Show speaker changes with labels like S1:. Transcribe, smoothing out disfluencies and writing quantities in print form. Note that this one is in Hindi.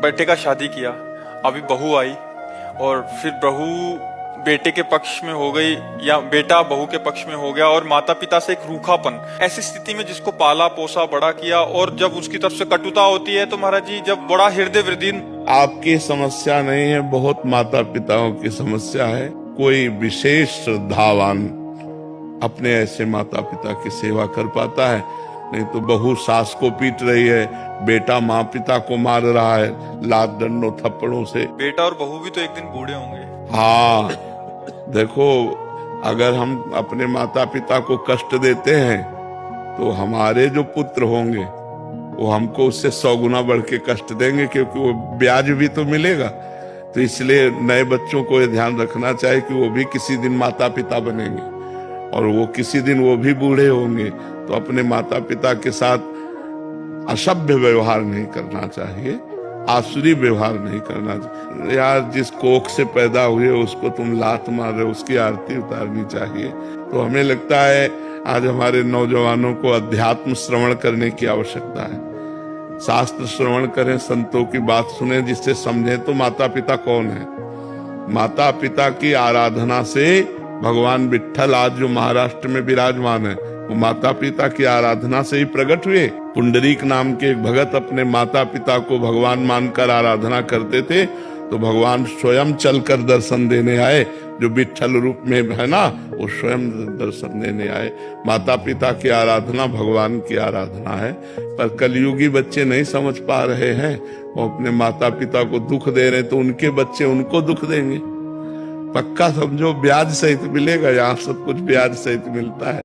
S1: बेटे का शादी किया, अभी बहू आई और फिर बहू बेटे के पक्ष में हो गई या बेटा बहू के पक्ष में हो गया और माता पिता से एक रूखापन, ऐसी स्थिति में जिसको पाला पोसा बड़ा किया और जब उसकी तरफ से कटुता होती है तो महाराज जी जब बड़ा हृदय वृदीन।
S2: आपकी समस्या नहीं है, बहुत माता पिताओं की समस्या है। कोई विशेष श्रद्धावान अपने ऐसे माता पिता की सेवा कर पाता है, नहीं तो बहू सास को पीट रही है, बेटा माँ पिता को मार रहा है लात डंडों थप्पड़ों से।
S1: बेटा और बहू भी तो एक दिन बूढ़े होंगे।
S2: हाँ, देखो, अगर हम अपने माता पिता को कष्ट देते हैं तो हमारे जो पुत्र होंगे वो हमको उससे 100 गुना बढ़ के कष्ट देंगे, क्योंकि वो ब्याज भी तो मिलेगा। तो इसलिए नए बच्चों को ये ध्यान रखना चाहिए कि वो भी किसी दिन माता पिता बनेंगे और वो किसी दिन वो भी बूढ़े होंगे, तो अपने माता पिता के साथ असभ्य व्यवहार नहीं करना चाहिए, आसुरी व्यवहार नहीं करना चाहिए। यार, जिस कोख से पैदा हुए उसको तुम लात मार रहे हो, उसकी आरती उतारनी चाहिए। तो हमें लगता है आज हमारे नौजवानों को अध्यात्म श्रवण करने की आवश्यकता है। शास्त्र श्रवण करें, संतों की बात सुने, जिससे समझें तो माता पिता कौन है। माता पिता की आराधना से भगवान विट्ठल आज जो महाराष्ट्र में विराजमान है वो माता पिता की आराधना से ही प्रकट हुए। पुंडरीक नाम के एक भगत अपने माता पिता को भगवान मानकर आराधना करते थे, तो भगवान स्वयं चलकर दर्शन देने आए। जो विट्ठल रूप में है ना, वो स्वयं दर्शन देने आए। माता पिता की आराधना भगवान की आराधना है, पर कलयुगी बच्चे नहीं समझ पा रहे हैं। वो अपने माता पिता को दुख दे रहे, तो उनके बच्चे उनको दुख देंगे। पक्का समझो, ब्याज सहित मिलेगा। यहाँ सब कुछ ब्याज सहित मिलता है।